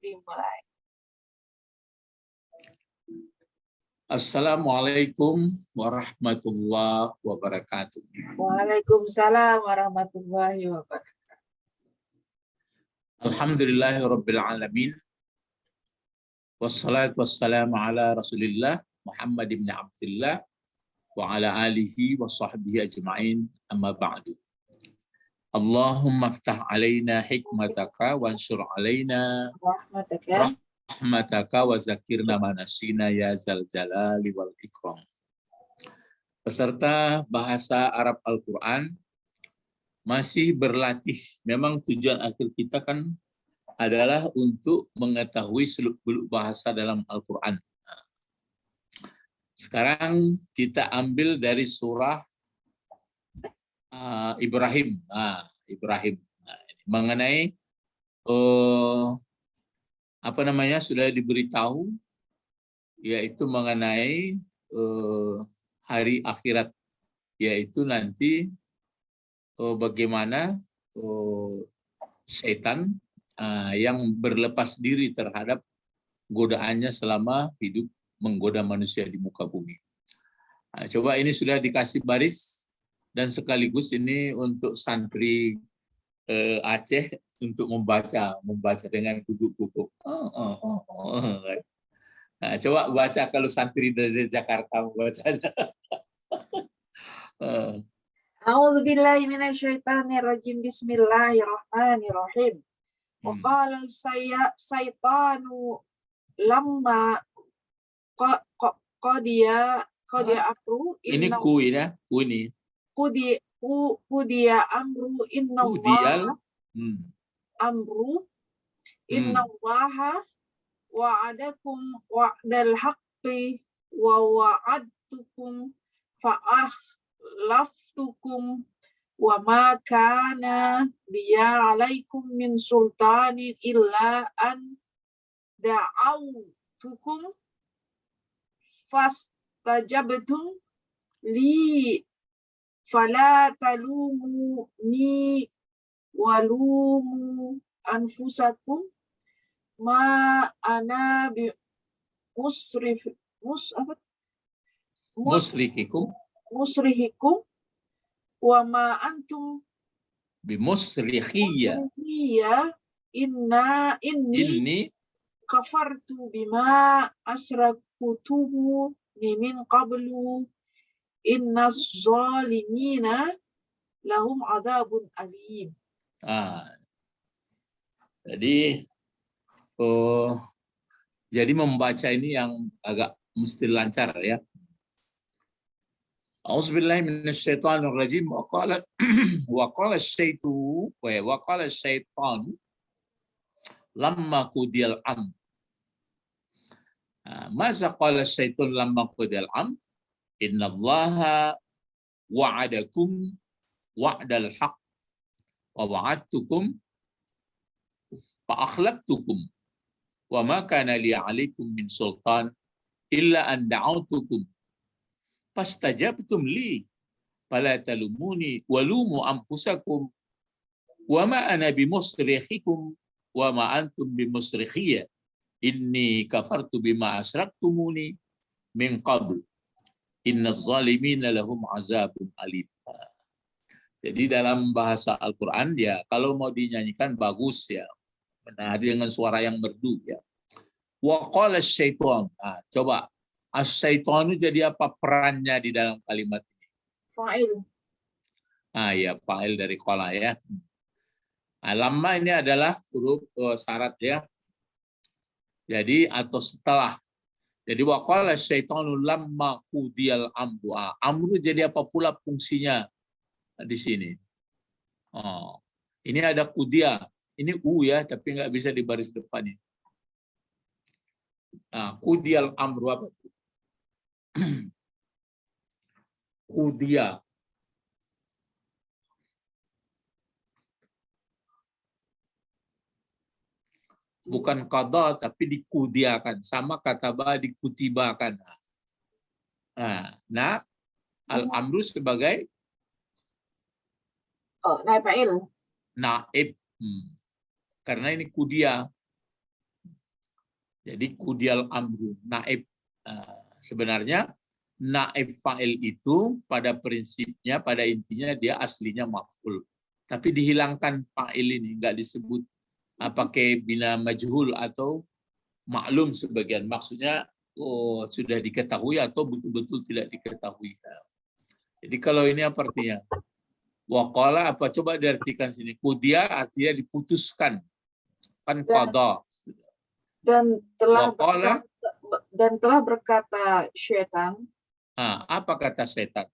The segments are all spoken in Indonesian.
dimulai. Assalamualaikum warahmatullahi wabarakatuh. Waalaikumsalam warahmatullahi wabarakatuh. Alhamdulillahirabbil alamin. Wassalatu wassalamu ala Rasulillah Muhammad ibn Abdullah wa ala alihi wa sahbihi ajma'in, amma ba'du. Allahumma aftah alaina hikmataka wansur alaina rahmataka wa zakirna manasina ya zal jalali wal ikram. Peserta bahasa Arab Al-Quran masih berlatih. Memang tujuan akhir kita kan adalah untuk mengetahui seluk-beluk bahasa dalam Al-Quran. Sekarang kita ambil dari surah Ibrahim. Ibrahim. Mengenai sudah diberitahu, yaitu mengenai hari akhirat, yaitu nanti bagaimana setan yang berlepas diri terhadap godaannya selama hidup menggoda manusia di muka bumi. Nah, coba ini sudah dikasih baris, dan sekaligus ini untuk santri Aceh untuk membaca dengan duduk-duduk. Nah, coba baca kalau santri dari Jakarta membacanya. A'udzubillahi minasyaitonirrajim. Bismillahirrahmanirrahim. Wa qala syaitanu lamma qadiya amru ini ku ya, ku ini. Qudiya amru innallaha amru innallaha wa'adakum wa'dal haqqi wa wa'adtukum fa'akhlaftukum wa ma kana biya alaikum min sultanin illa an da'autukum fastajabtum li fala talumuni walumu anfusakum ma ana bi musrihikum wa ma antum bimusrihiyya inni kafartu bima asrakutumu min qablu innas zalimina lahum adzabun alim. Jadi membaca ini yang agak mesti lancar ya. A'udzubillahi minasyaitonirrajim. Wa qala asyaitanu lamma qudiyal amr. Masa qala asyaitun lamma qudiyal amr? Innallaha wa'adakum wa'dal haqq wa wa'adtukum fa akhlaftukum wa ma kana li 'alaikum min sultan illa an da'autukum fastajabtum li fala talumuni walumu anfusakum wa ma ana bimusrikhikum wa ma antum bimusrikhiyya inni kafartu bima asraktumuni min qabl innaz zalimina lahum azabun alim. Jadi dalam bahasa Al-Quran ya, kalau mau dinyanyikan bagus ya, dengan suara yang merdu ya. Wa qala syaitan. Coba asy-syaitanu jadi apa perannya di dalam kalimat ini? Fa'il. Ya, fa'il dari qala ya. Lamma ini adalah huruf syarat ya. Jadi atau setelah. Jadi wa qala syaitanu lamma qudiyal amru. Amru jadi apa pula fungsinya di sini? Ini ada qudiya. Ini ya, tapi nggak bisa di baris depannya. Qudiyal amru apa itu? Qudiya. Bukan qada tapi dikudiakan, sama kata dikutibakan. Al-amru sebagai naib fa'il. Naib. Karena ini kudia. Jadi kudial amru, naib. Sebenarnya naib fa'il itu pada prinsipnya, pada intinya dia aslinya maf'ul. Tapi dihilangkan fa'il ini, nggak disebut pakai bina majhul atau maklum sebagian. Maksudnya sudah diketahui atau betul-betul tidak diketahui. Jadi kalau ini apa artinya? Waqala apa? Coba diartikan sini. Kudia artinya diputuskan. Kan qada. Dan Waqala, berkata syaitan. apa kata setan?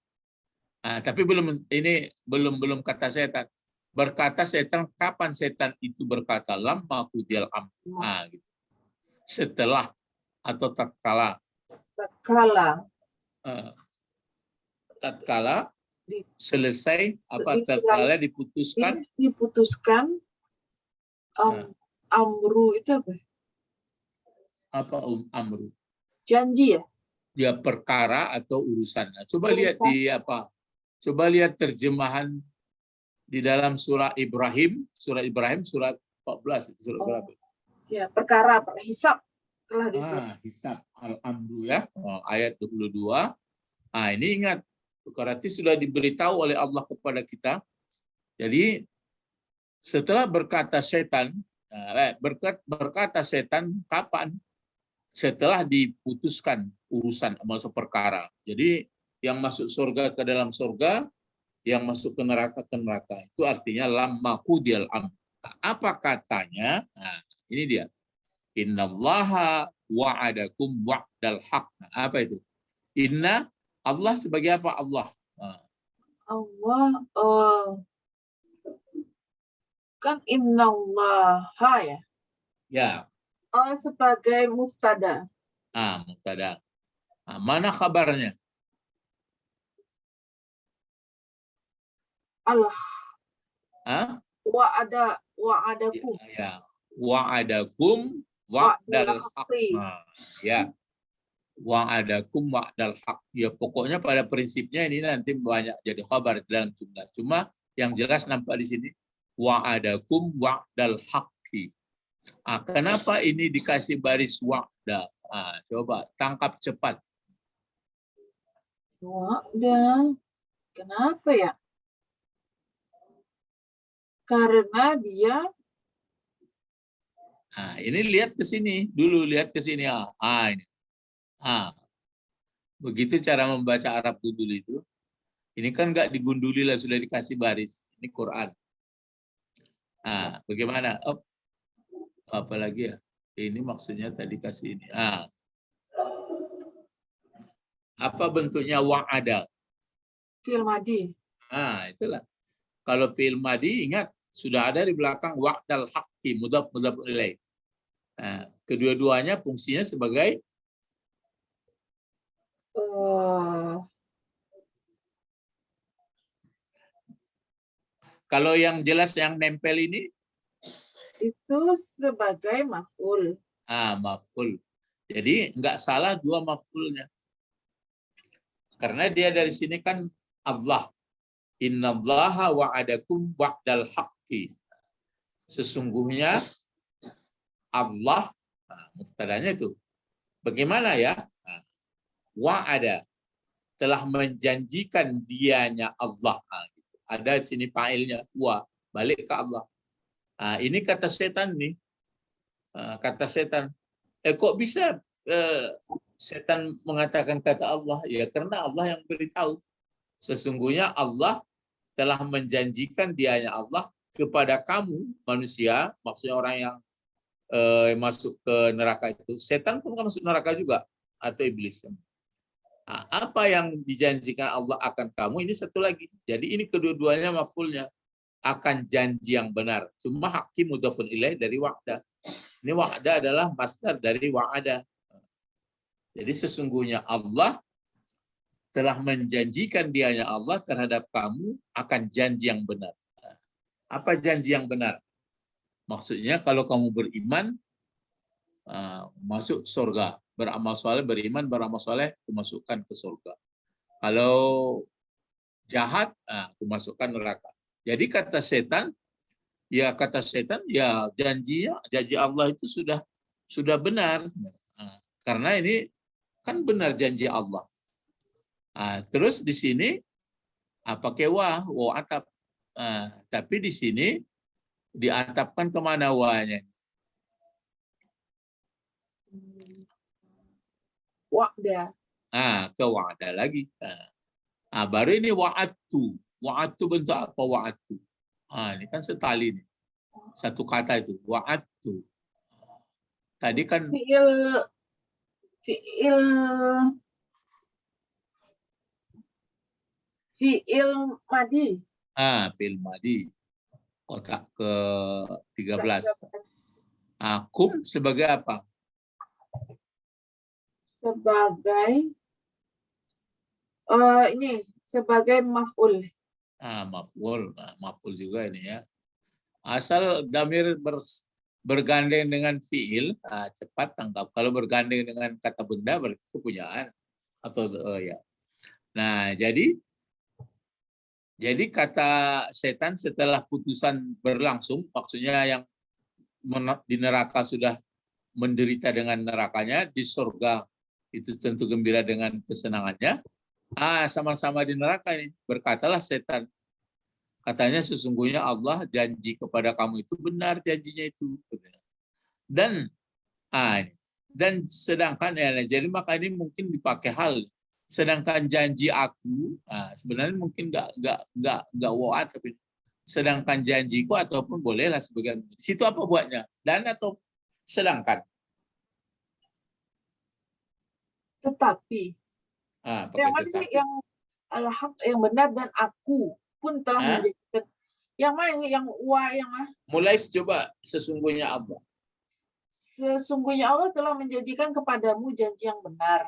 Tapi belum kata setan. Berkata setan, kapan setan itu berkata? Lamma kudial amru. Gitu. Setelah atau tatkala. Tatkala selesai tatkala diputuskan amru itu apa amru? Janji ya? Ya, perkara atau urusan. Coba lihat coba lihat terjemahan di dalam surah Ibrahim surat 14 itu surat berapa? Ya, perkara hisab telah diselesaikan. Hisab al-amru ya. Ayat 22. Ini ingat, berarti sudah diberitahu oleh Allah kepada kita. Jadi setelah berkata setan, kapan? Setelah diputuskan urusan masuk perkara. Jadi yang masuk surga ke dalam surga, yang masuk ke neraka ke neraka. Itu artinya lamma qudiyal amr. Apa katanya? Ini dia. Innallaha wa'adakum wa'dal haq. Apa itu? Inna, Allah sebagai apa? Allah. Allah kan innallaha ya? Ya. Sebagai mubtada. Mubtada. Mana kabarnya? Allah. Wa'adakum. Ya. Wa'adakum wa'dal haq. Ya. Wa'adakum wa'dal haq. Ya, pokoknya pada prinsipnya ini nanti banyak jadi khabar dalam jumlah. Cuma yang jelas nampak di sini wa'adakum wa'dal haqqi. Kenapa ini dikasih baris wa'da? Coba tangkap cepat. Wa'da. Kenapa ya? Karena dia ini lihat ke sini dulu, lihat ke sini. Ini. Begitu cara membaca Arab gundul itu. Ini kan nggak digunduli lah, sudah dikasih baris. Ini Quran. Bagaimana? Apalagi ya? Ini maksudnya tadi kasih ini. Apa bentuknya wa'ada? Fi'il madi. Itulah. Kalau fi'il madi, ingat sudah ada di belakang wa'dal haqqi, mudhaf ilaih. Kedua-duanya fungsinya sebagai kalau yang jelas yang nempel ini itu sebagai maf'ul. Maf'ul. Jadi nggak salah dua maf'ulnya. Karena dia dari sini kan Allah. Innallaha wa'adakum wa'dal haqqi. Sesungguhnya Allah, muftadanya itu. Bagaimana ya? Wa'ada. Telah menjanjikan dianya Allah. Ada di sini fa'ilnya. Balik ke Allah. Ini kata setan nih. Kata setan. Kok bisa setan mengatakan kata Allah? Ya karena Allah yang beritahu. Sesungguhnya Allah telah menjanjikan dianya Allah kepada kamu manusia, maksudnya orang yang masuk ke neraka itu. Setan pun kan masuk neraka juga, atau iblis. Apa yang dijanjikan Allah akan kamu, ini satu lagi. Jadi ini kedua-duanya maf'ulnya. Akan janji yang benar. Cuma haqqi mudhafun ilaih dari wa'da. Ini wa'da adalah masdar dari wa'ada. Jadi sesungguhnya Allah telah menjanjikan dianya Allah terhadap kamu akan janji yang benar. Apa janji yang benar? Maksudnya kalau kamu beriman, masuk surga. Beramal soleh, beriman, beramal soleh, dimasukkan ke surga. Kalau jahat, dimasukkan neraka. Jadi kata setan, ya janji Allah itu sudah sudah benar. Nah, karena ini kan benar janji Allah. Nah, terus di sini pakai wa atap. Nah, tapi di sini diatapkan kemana wanya? Wa'da. Ke wa'da lagi. Baru ini wa'adtu. Wa'adtu bentuk apa wa'adtu? Ini kan setali nih. Satu kata itu, wa'adtu. Tadi kan Fi'il madi. Fi'il madi. Kotak ke-13. 13. Kum sebagai apa? Sebagai ini sebagai maf'ul. Maf'ul. Maf'ul juga ini ya. Asal damir bergandeng dengan fi'il, cepat tangkap. Kalau bergandeng dengan kata benda berarti kepunyaan atau ya. Nah, jadi kata setan setelah putusan berlangsung, maksudnya yang di neraka sudah menderita dengan nerakanya, di surga itu tentu gembira dengan kesenangannya. Sama-sama di neraka ini. Berkatalah setan, katanya sesungguhnya Allah janji kepada kamu itu benar janjinya itu. Dan sedangkan jadi maka ini mungkin dipakai hal. Sedangkan janji aku, sebenarnya mungkin nggak wa'ad, tapi sedangkan janjiku ataupun bolehlah sebagian. Situ apa buatnya? Dan atau sedangkan. Tetapi. Yang mana sih yang al-haq yang benar dan aku pun telah menjadikan. Yang mana yang yang mulai coba sesungguhnya apa? Sesungguhnya Allah telah menjanjikan kepadamu janji yang benar.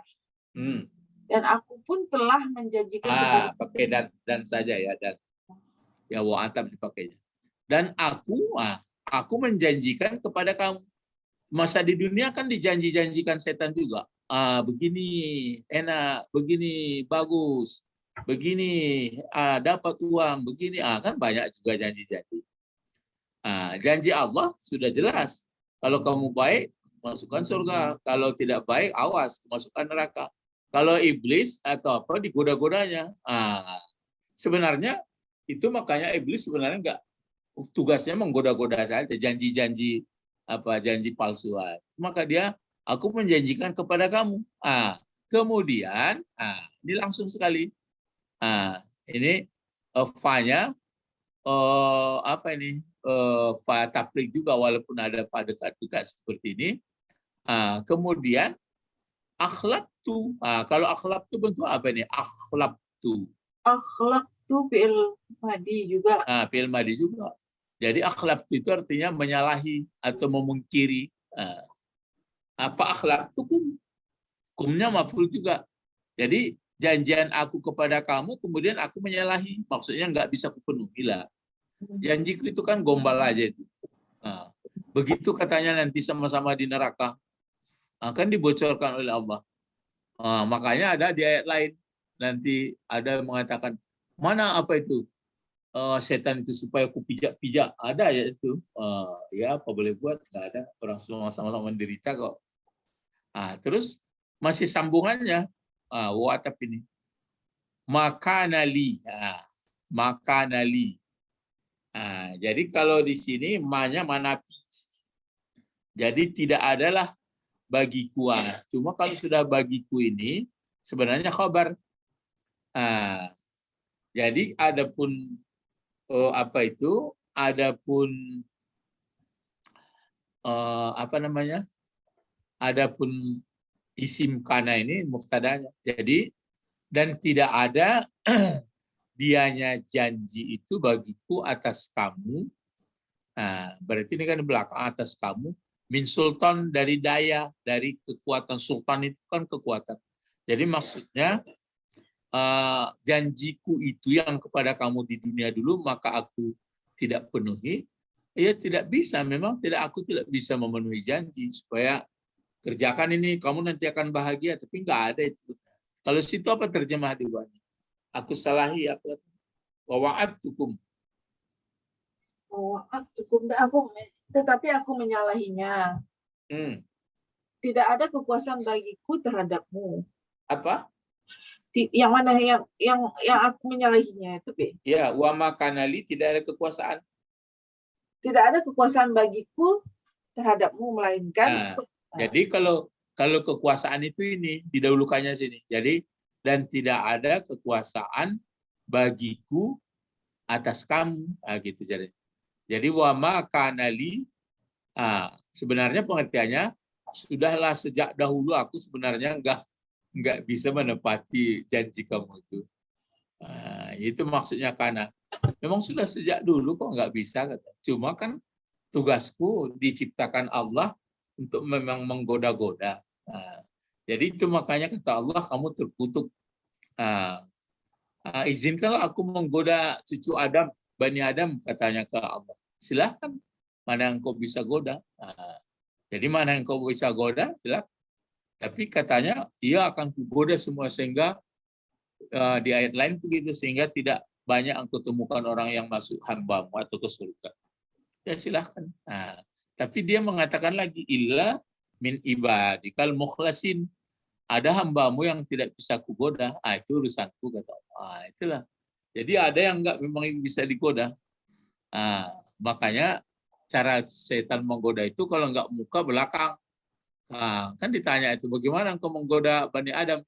Dan aku pun telah menjanjikan kepada pakai dan saja ya, dan ya wa'atab dipakai. Dan aku menjanjikan kepada kamu. Masa di dunia kan dijanji-janjikan setan juga. Begini enak, begini bagus, begini dapat uang, begini kan banyak juga janji-janji. Janji Allah sudah jelas. Kalau kamu baik, masukkan surga. Kalau tidak baik, awas, masukkan neraka. Kalau iblis atau apa digoda-godanya. Sebenarnya itu makanya iblis sebenarnya enggak, tugasnya menggoda-goda saja, janji-janji janji palsuan. Maka dia, aku menjanjikan kepada kamu. Kemudian ini langsung sekali. Ini fa-nya fa tafrik juga walaupun ada pada dekat seperti ini. Kemudian akhlaqtu. Kalau akhlaqtu bentuk apa ini? Akhlaqtu. Akhlaqtu fi'il madi juga. Fi'il madi juga. Jadi akhlaqtu itu artinya menyalahi atau memungkiri. Apa akhlaqtu kum? Kumnya maf'ul juga. Jadi janjian aku kepada kamu kemudian aku menyalahi. Maksudnya nggak bisa kupenuhi lah. Janjiku itu kan gombal aja itu. Begitu katanya nanti sama-sama di neraka. Akan dibocorkan oleh Allah. Makanya ada di ayat lain. Nanti ada yang mengatakan, mana apa itu? Setan itu supaya aku pijak-pijak. Ada ya itu. Ya apa boleh buat? Nggak ada. Orang semua sama-sama menderita kok. Terus masih sambungannya. Wa'atap ini. Makanali. Makanali. Jadi kalau di sini ma-nya manapi. Jadi tidak adalah bagiku. Cuma kalau sudah bagiku ini sebenarnya khabar. Jadi adapun adapun adapun isim kana ini muftadanya. Jadi dan tidak ada dianya janji itu bagiku atas kamu. Berarti ini kan di belakang atas kamu. Min sultan dari daya, dari kekuatan. Sultan itu kan kekuatan. Jadi maksudnya janjiku itu yang kepada kamu di dunia dulu, maka aku tidak penuhi. Ya tidak bisa, memang aku tidak bisa memenuhi janji. Supaya kerjakan ini, kamu nanti akan bahagia. Tapi nggak ada itu. Kalau situ apa terjemah di bawahnya? Aku salahi apa? Wa'adtukum. Wa'adtukum. Tetapi aku menyalahinya. tidak ada kekuasaan bagiku terhadapmu. Apa? Yang mana yang aku menyalahinya itu, Be? Ya, wa makanali, tidak ada kekuasaan. Tidak ada kekuasaan bagiku terhadapmu, melainkan jadi kalau kekuasaan itu ini didahulukannya sini. Jadi dan tidak ada kekuasaan bagiku atas kamu, gitu jadi. Jadi wa makanali, sebenarnya pengertiannya sudahlah sejak dahulu aku sebenarnya nggak bisa menepati janji kamu itu. Itu maksudnya, karena memang sudah sejak dulu kok nggak bisa. Cuma kan tugasku diciptakan Allah untuk memang menggoda-goda. Jadi itu makanya kata Allah, kamu terkutuk. Izinkanlah aku menggoda cucu Adam, Bani Adam, katanya ke Allah. Silahkan, mana yang kau bisa goda. Jadi mana yang kau bisa goda, silahkan. Tapi katanya, ia akan kugoda semua, sehingga di ayat lain begitu, sehingga tidak banyak engkau temukan orang yang masuk hambamu atau ke surga. Ya silahkan. Tapi dia mengatakan lagi, illa min ibadikal mukhlasin. Ada hambamu yang tidak bisa kugoda. Itu urusanku, kata Allah. Itulah. Jadi ada yang enggak memang bisa digoda. Makanya cara setan menggoda itu kalau enggak muka belakang. Kan ditanya itu, bagaimana engkau menggoda Bani Adam?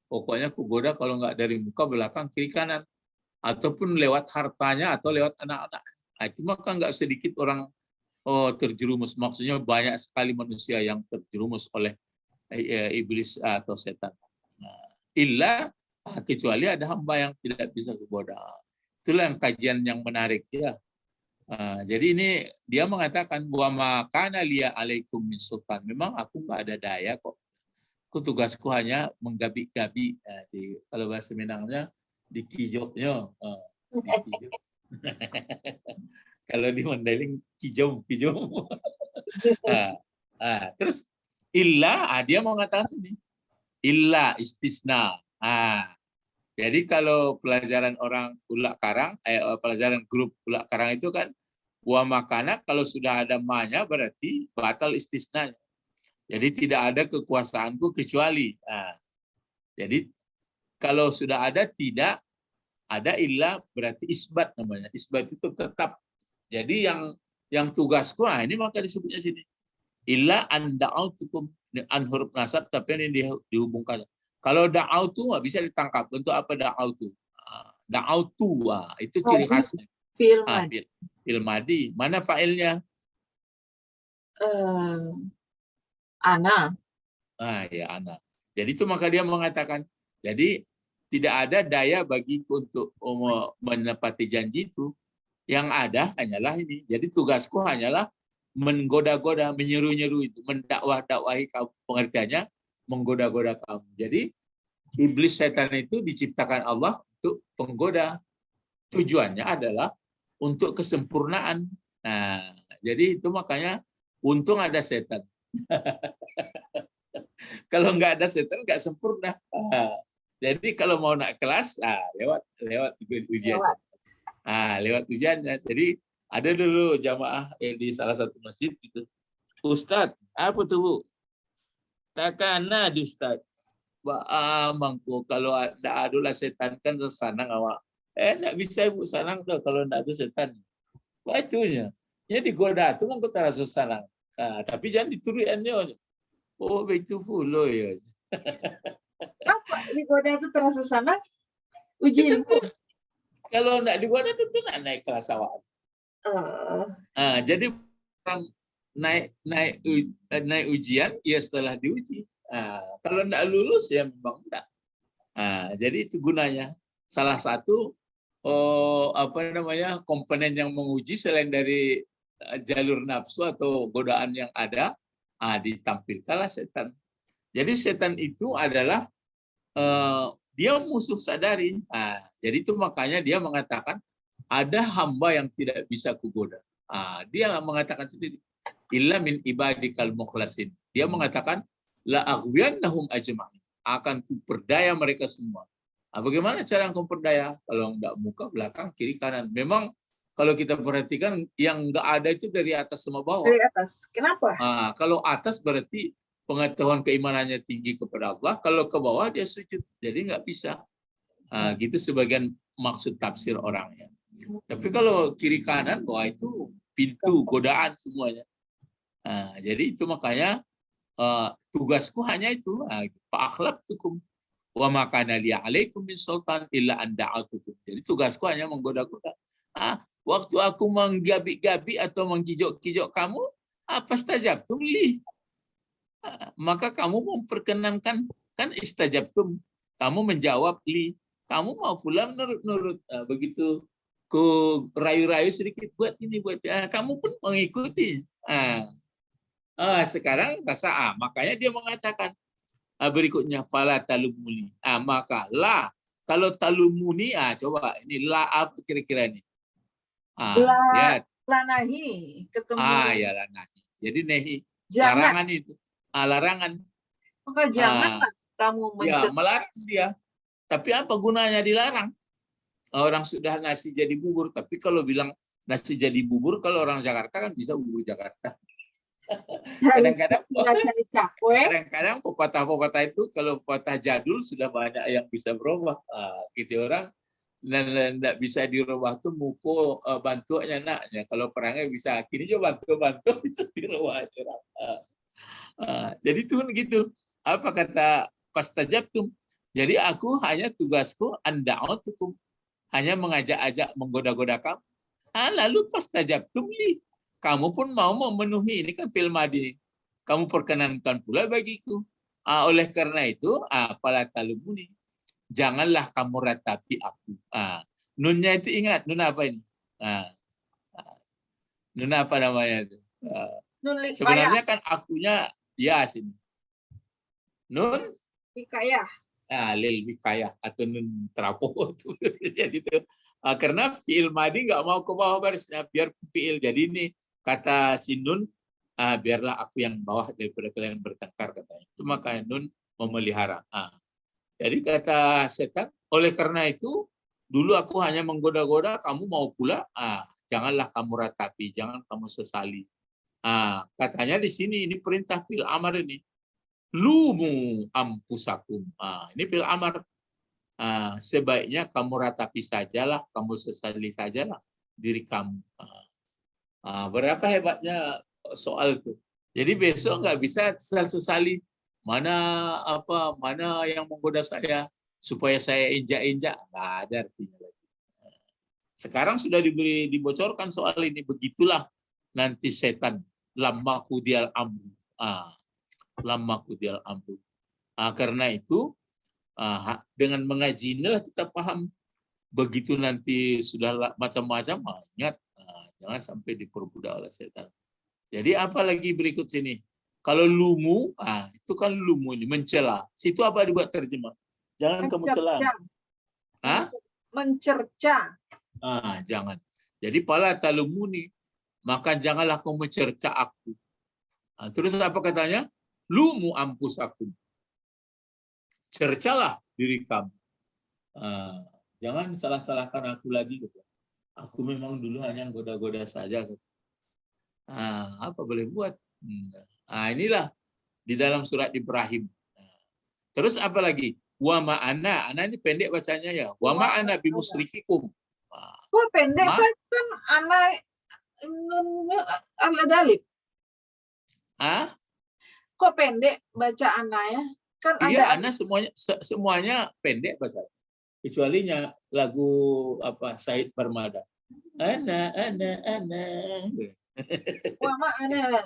Pokoknya kugoda kalau enggak dari muka belakang, kiri kanan. Ataupun lewat hartanya atau lewat anak-anak. Itu maka enggak sedikit orang terjerumus. Maksudnya banyak sekali manusia yang terjerumus oleh iblis atau setan. Illa, kecuali ada hamba yang tidak bisa kugoda. Itulah yang kajian yang menarik ya. Jadi ini dia mengatakan, wa ma kana liya alaikum min sultan. Memang aku nggak ada daya kok. Tugasku hanya menggabi-gabi, kalau bahasa Minangnya dikijopnya. Kalau di Mandailing kijom. Terus illa, dia mengatakan sini, illa istisna. Jadi kalau pelajaran orang ulak karang, pelajaran grup ulak karang itu kan, wa makana, kalau sudah ada ma-nya berarti batal istisnanya. Jadi tidak ada kekuasaanku kecuali. Jadi kalau sudah ada tidak ada illa, berarti isbat namanya. Isbat itu tetap. Jadi yang tugasku, ini maka disebutnya sini. Illa an da'autukum, an huruf nasab, tapi ini dihubungkan. Kalau da'autu nggak bisa ditangkap. Untuk apa da'autu? Da'autu, itu ciri khasnya. Fi'il madi. Mana fa'ilnya? Ana. Ya, ana. Jadi itu maka dia mengatakan, jadi tidak ada daya bagiku untuk menepati janji itu. Yang ada hanyalah ini. Jadi tugasku hanyalah menggoda-goda, menyeru-nyeru itu, mendakwah-dakwahi kamu. Pengertiannya menggoda-goda kamu. Jadi iblis setan itu diciptakan Allah untuk penggoda. Tujuannya adalah untuk kesempurnaan. Jadi itu makanya untung ada setan. Kalau nggak ada setan nggak sempurna. Jadi kalau mau naik kelas, lewat ujiannya. Lewat ujiannya. Jadi ada dulu jamaah di salah satu masjid gitu. Ustadz, apa tuh Bu? Takana di Ustadz. Mangku kalau ada adulah setan kan sesanang awak. Enggak bisa Ibu sanang tuh kalau enggak ada setan. Itunya. Jadi goda tuh mangku terasa sanang. Tapi jangan dituruannya. Oh, begitu full ya. Apa digoda itu terasa sanang? Uji ilmu. Kalau enggak digoda tentu enggak naik kelas awak. Jadi orang naik ujian ya setelah diuji. Kalau enggak lulus ya memang enggak. Jadi itu gunanya. Salah satu komponen yang menguji selain dari jalur nafsu atau godaan yang ada, ditampilkanlah setan. Jadi setan itu adalah dia musuh sadari. Jadi itu makanya dia mengatakan ada hamba yang tidak bisa kugoda. Dia mengatakan sendiri, illa min ibadikal mukhlasin. Dia mengatakan la aghwiyannahum ajma'in. Akan kuperdaya mereka semua. Bagaimana cara engkau perdaya? Kalau enggak muka, belakang, kiri, kanan. Memang kalau kita perhatikan yang enggak ada itu dari atas sama bawah. Dari atas. Kenapa? Kalau atas berarti pengetahuan keimanannya tinggi kepada Allah, kalau ke bawah dia sujud. Jadi nggak bisa. Gitu sebagian maksud tafsir orangnya. Tapi kalau kiri kanan, wah itu pintu godaan semuanya. Jadi itu makanya tugasku hanya itu. Fa akhlaqtukum wa ma kana li 'alaikum min sultan illa an da'atukum. Jadi tugasku hanya menggoda-goda. Waktu aku menggabi-gabi atau mengkijok-kijok kamu, fastajabtum li. Maka kamu memperkenankan, kan istajabtum. Kamu menjawab li. Kamu mau pulang nurut-nurut. Begitu ku rayu-rayu sedikit, buat ini, buat kamu pun mengikuti. Sekarang rasa makanya dia mengatakan berikutnya fala talumuni. Maka la, kalau talumuni, coba ini la apa kira-kira ini? La nahi ketemu. Ya la nahi. Jadi nahi larangan itu. Larangan. Maka janganlah kamu ya melarang dia. Tapi apa gunanya dilarang? Orang sudah nasi jadi bubur, tapi kalau bilang nasi jadi bubur, kalau orang Jakarta kan bisa bubur Jakarta. Kadang-kadang pepatah-pepatah itu kalau pepatah jadul sudah banyak yang bisa berubah. Gitu orang dan tidak bisa dirubah tuh muko bantuannya naknya. Kalau perangnya bisa kini juga bantu bisa dirubah. Jadi itu gitu. Apa kata fastajabtum? Jadi aku hanya tugasku anda'atukum, hanya mengajak-ajak, menggoda-goda kamu. Lalu fastajabtum li. Kamu pun mau memenuhi, ini kan fil madi. Kamu perkenankan pula bagiku. Oleh karena itu, fala talumuni. Janganlah kamu ratapi aku. Nunnya itu ingat, nun apa ini? Nun apa namanya itu? Sebenarnya kan akunya ya sini. Nun hikayah. Lil wikayah atau nun terapo. Jadi itu karena fiil madi nggak mau ke bawah barisnya, biar fiil. Jadi ini kata si nun, biarlah aku yang bawah daripada kalian bertengkar, katanya. Itu makanya nun memelihara. Jadi kata setan, oleh karena itu dulu aku hanya menggoda-goda, kamu mau pula, janganlah kamu ratapi, jangan kamu sesali. Katanya di sini ini perintah fil amar ini. Lumu ampusakum. Ini fil amar. Sebaiknya kamu ratapi sajalah, kamu sesali sajalah diri kamu. Berapa hebatnya soal itu. Jadi besok nggak bisa sesali mana yang menggoda saya supaya saya injak-injak, nggak ada artinya lagi. Sekarang sudah dibocorkan soal ini, begitulah nanti setan lamma qudiyal amru. Lama kudial amru. Karena itu dengan mengaji inilah kita paham. Begitu nanti sudah macam-macam, ingat jangan sampai diperbudak oleh setan. Jadi apa lagi berikut sini? Kalau lumu, itu kan lumu ini mencela. Situ apa dibuat terjemah? Jangan kamu cela. Mencerca. Jangan. Jadi pala talumuni, maka janganlah kamu mencerca aku. Terus apa katanya? Lumu ampusakum. Cercalah diri kamu. Jangan salah-salahkan aku lagi. Aku memang dulu hanya goda-goda saja. Apa boleh buat? Inilah di dalam surat Ibrahim. Terus apa lagi? Wa ma'ana. Ana ini pendek bacanya ya. Wa ma'ana bimusrikikum. Pendek kan ana dalib. Kok pendek baca ana ya? Kan iya, ana semuanya pendek bahasa. Kecualinya lagu Said Permada. Ana. Wah, ana.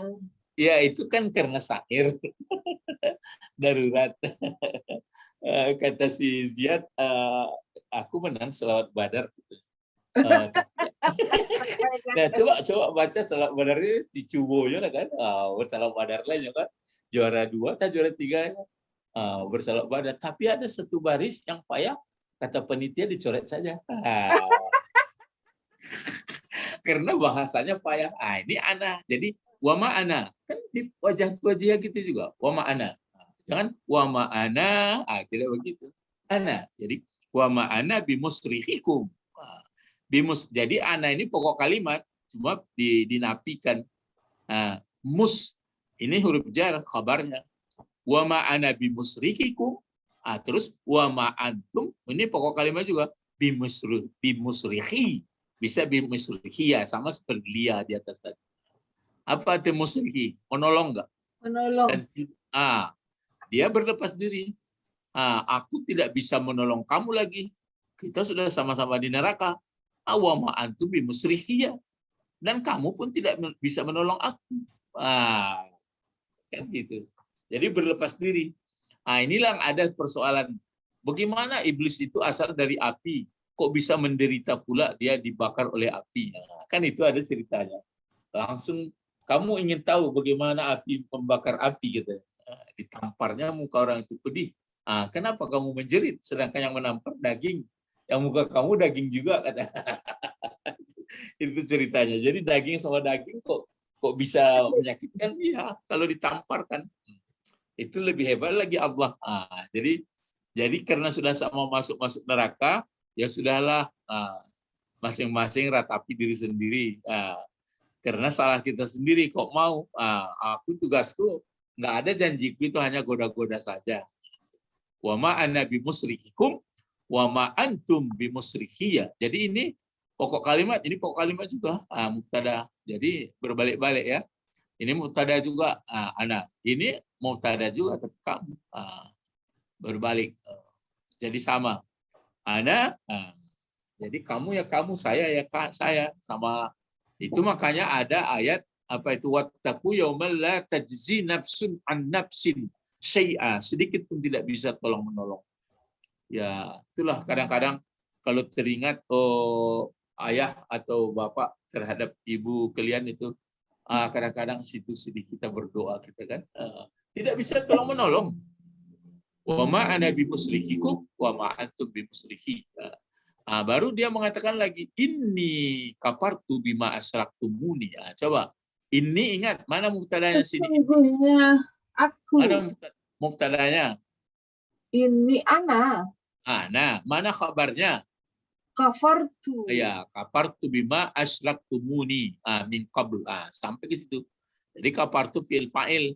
Ya, itu kan karena syair. Darurat. Kata si Ziyad, aku menang selawat Badar. Nah, coba baca selawat Badar ini di Cubonya kan. Bersalawat Badar lainnya kan. Juara 2 atau juara 3 bersalawat Badar. Tapi ada satu baris yang payah, kata penitia dicoret saja. Karena bahasanya payah. Ini ana. Jadi wama ana. Kan di wajah gitu juga. Wama ana. Jangan wama ana. Tidak begitu. Ana. Jadi wama ana bimusrihikum. Jadi ana ini pokok kalimat. Cuma dinafikan. Mus. Ini huruf jar, kabarnya. wa ma ana bimusrikikum. Terus wa ma antum, ini pokok kalimat juga bimusrikhi. Bisa bimusrikhi ya, sama seperti lia di atas tadi. Apa arti musrikhi? Menolong enggak? Menolong. Dan dia berlepas diri. Aku tidak bisa menolong kamu lagi. Kita sudah sama-sama di neraka. Wa ma antum bimusrikhi ya. Dan kamu pun tidak bisa menolong aku. Kan gitu. Jadi berlepas diri. Inilah ada persoalan. Bagaimana iblis itu asal dari api? Kok bisa menderita pula dia dibakar oleh api? Kan itu ada ceritanya. Langsung kamu ingin tahu bagaimana api membakar api gitu. Ditamparnya muka orang itu pedih. Kenapa kamu menjerit? Sedangkan yang menampar daging. Yang muka kamu daging juga kata. Itu ceritanya. Jadi daging sama daging kok bisa menyakitkan? Iya, kalau ditampar kan. Itu lebih hebat lagi Allah. Jadi karena sudah sama masuk neraka, ya sudahlah masing-masing ratapi diri sendiri. Karena salah kita sendiri kok mau. Aku tugasku nggak ada janjiku itu hanya goda-goda saja. Wa ma ana bimusrikikum wa ma antum bimusrikhiya. Jadi ini pokok kalimat juga mubtada. Jadi berbalik-balik ya. Ini mubtada juga ana. Ini mubtada juga tetap kamu. Berbalik. Jadi sama. Ana jadi kamu ya kamu, saya ya saya, sama. Itu makanya ada ayat apa itu, wattaqu yaumal la tajzi nafsun an nafsin syai'a, sedikit pun tidak bisa tolong menolong. Ya, itulah kadang-kadang kalau teringat ayah atau bapak terhadap ibu kalian itu, kadang-kadang situ sedih kita berdoa kita kan, tidak bisa tolong menolong. Wa ma ana bimusrikikum wa ma antum bimusrikhi. Baru dia mengatakan lagi, inni kafartu bima asyraktumuni. Coba, ini ingat mana mubtadanya sini? Sesungguhnya aku. Mana mubtadanya? Ini ana. Nah, mana kabarnya? Kafartu. Ya, kafartu bima asyraktumuni min qabl. Sampai ke situ. Jadi kafartu fi'il fa'il,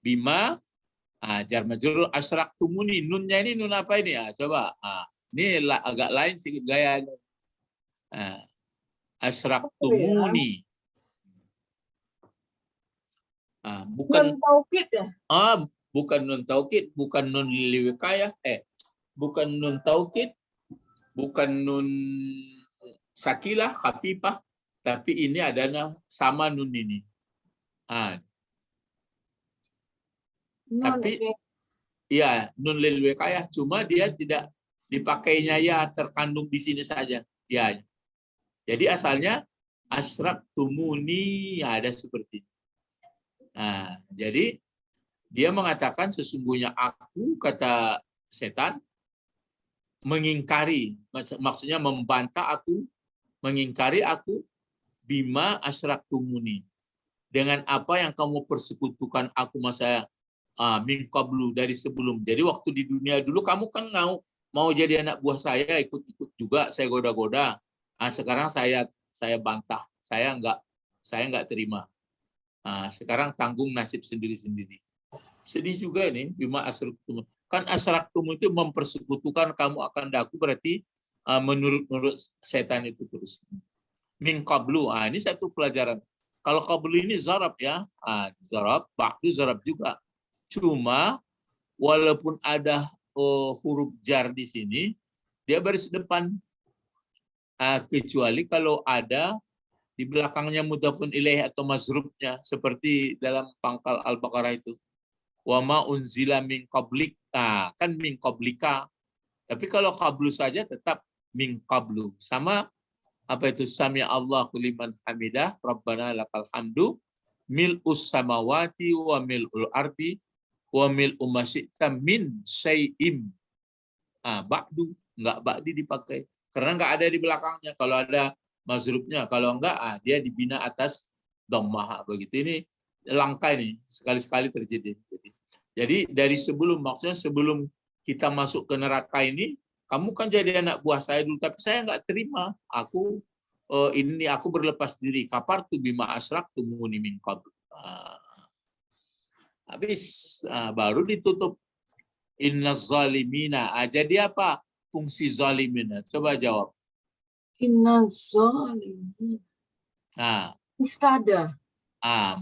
bima jar majrur asyraktumuni. Nunnya ini nun apa ini? Coba. Ini agak lain sih gayanya. Asyraktumuni. Bukan nun taukid ya? Bukan nun taukid, bukan nun liwikayah, bukan nun taukid, bukan nun sakilah, khafifah, tapi ini adalah sama nun ini. Tapi ya nun liwikayah, cuma dia tidak dipakainya ya terkandung di sini saja. Ya. Jadi asalnya asyraktumuni, ada seperti itu. Jadi dia mengatakan sesungguhnya aku, kata setan, mengingkari, maksudnya membantah aku, mengingkari aku, bima asyraktumuni, dengan apa yang kamu persekutukan aku masa min qablu, dari sebelum. Jadi waktu di dunia dulu kamu kan mau jadi anak buah saya, ikut-ikut juga, saya goda-goda. Sekarang saya bantah, saya enggak terima. Sekarang tanggung nasib sendiri-sendiri. Sedih juga ini, bima asyraktum. Kan asyraktum itu mempersekutukan kamu akan daku, berarti menurut setan itu terus. Min qablu, ini satu pelajaran. Kalau qablu ini zarab ya, zarab, ba'du zarab juga. Cuma walaupun ada huruf jar di sini, dia baris depan. Kecuali kalau ada di belakangnya mudhafun ilaih atau mazrubnya, seperti dalam pangkal Al-Baqarah itu. Wa ma unzila min qablik. Kan min qablika. Tapi kalau qablu saja tetap min qablu. Sama apa itu, sami Allahu liman hamidah, Rabbana lakal hamdu, mil'us samawati wa mil'ul ardi wa mil'u ma syi'ta min syai'im. Ba'du, enggak ba'di dipakai. Karena enggak ada di belakangnya. Kalau ada mazrubnya, kalau enggak dia dibina atas dhammah begitu. Ini langka ini, sekali-sekali terjadi. Jadi dari sebelum, maksudnya sebelum kita masuk ke neraka ini, kamu kan jadi anak buah saya dulu, tapi saya enggak terima. Aku berlepas diri. Kafartu bima asyraktumuni min qabl. Habis, baru ditutup. Innaz zalimina. Jadi apa fungsi zalimina? Coba jawab. Innaz zalimin. Muftada.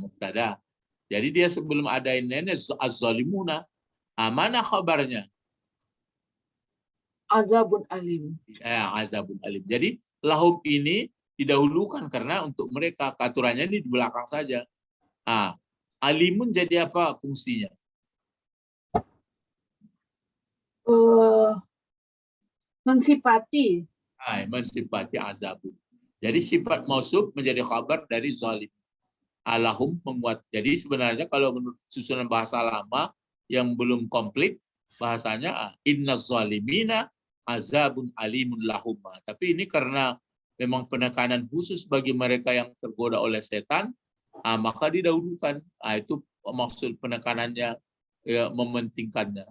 Muftada. Jadi dia sebelum ada ini az-zalimuna. Mana khabarnya? Azabun alim. Azabun alim. Jadi lahum ini didahulukan karena untuk mereka aturannya di belakang saja. Alimun jadi apa fungsinya? Mensifati. Mensifati azabun. Jadi sifat mausuf menjadi khabar dari zalim. Alahum memuat. Jadi sebenarnya kalau menurut susunan bahasa lama yang belum komplit bahasanya inna zalimina azabun alimun lahum. Tapi ini karena memang penekanan khusus bagi mereka yang tergoda oleh setan, maka didahulukan. Itu maksud penekanannya, ya, mementingkannya.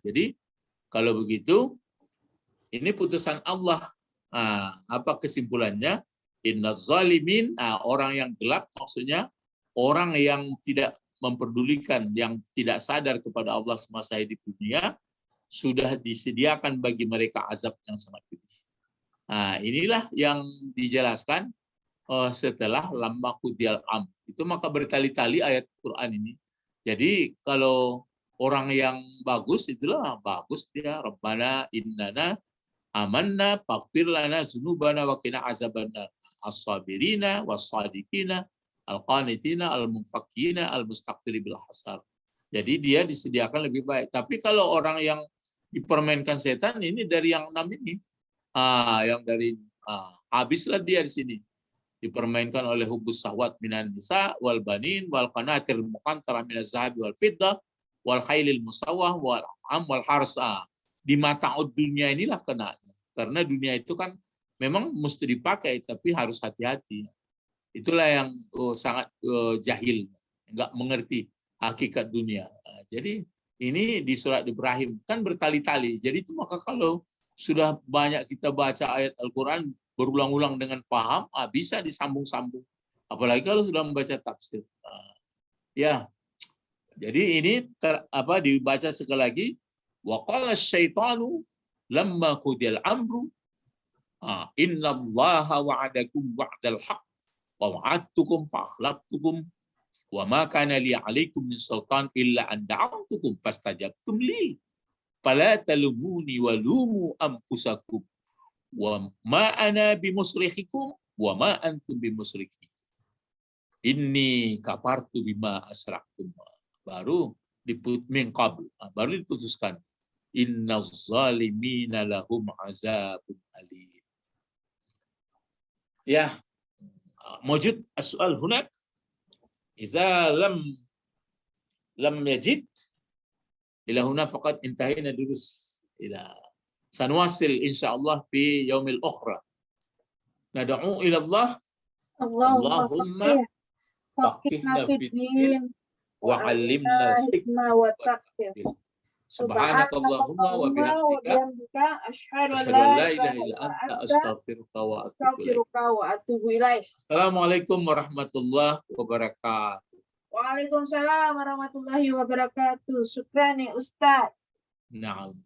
Jadi kalau begitu ini putusan Allah. Apa kesimpulannya? Innaz zalimin, orang yang gelap maksudnya orang yang tidak memperdulikan, yang tidak sadar kepada Allah semasa hidup dunia, sudah disediakan bagi mereka azab yang sangat pedih. Inilah yang dijelaskan setelah lamma qudiyal amr. Itu maka berkali-kali ayat Quran ini. Jadi kalau orang yang bagus, itulah bagus dia. Rabbana innana amanna faghfir lana dzunubana wa qina azabannar. As-sabirina was-sadiqina al-qanitina al-munfakkina al-mustaghfiri bil hasar. Jadi dia disediakan lebih baik. Tapi kalau orang yang dipermainkan setan ini dari yang 6 ini, yang dari ini, habislah dia di sini. Dipermainkan oleh hubus sahwat minan nisa wal banin wal qanatir muqantarah minaz zahabi wal fiddah wal khailil musawwah wal am wal harsa. Di mata'ud dunia inilah kenanya. Karena dunia itu kan memang mesti dipakai, tapi harus hati-hati. Itulah yang sangat jahil, nggak mengerti hakikat dunia. Jadi ini di surat Ibrahim kan bertali-tali. Jadi itu maka kalau sudah banyak kita baca ayat Al-Quran berulang-ulang dengan paham, bisa disambung-sambung. Apalagi kalau sudah membaca tafsir. Ya, jadi ini dibaca sekali lagi. Wa qala syaitanu lamma qudiyal amru innallaha wa'adakum wa'dal haqq wa wa'adtukum fa akhlaftukum wa ma kana li 'alaikum min sultan illa an da'awtukum fastajabtum li fala talumuni wa lumu anfusakum wa ma ana bimusrikhikum wa ma antum bimusrikhi inni kafartu bima asyraktum. Baru baru diputuskan innaz zalimina lahum azabun alim. Ya, موجود السؤال هناك إذا لم يجد إلى هنا فقط انتهينا دروس إلى سنواصل إن شاء الله في يوم الأخرى ندعو إلى الله اللهم فقهنا في الدين وعلمنا الحكمة والتقوى سبحانك اللهم وبحمدك أشهد أن لا إله إلا أنت أستغفرك وأتوب إليك. Assalamualaikum warahmatullahi wabarakatuh. Waalaikumsalam warahmatullahi wabarakatuh. Syukran ya Ustaz. Naam.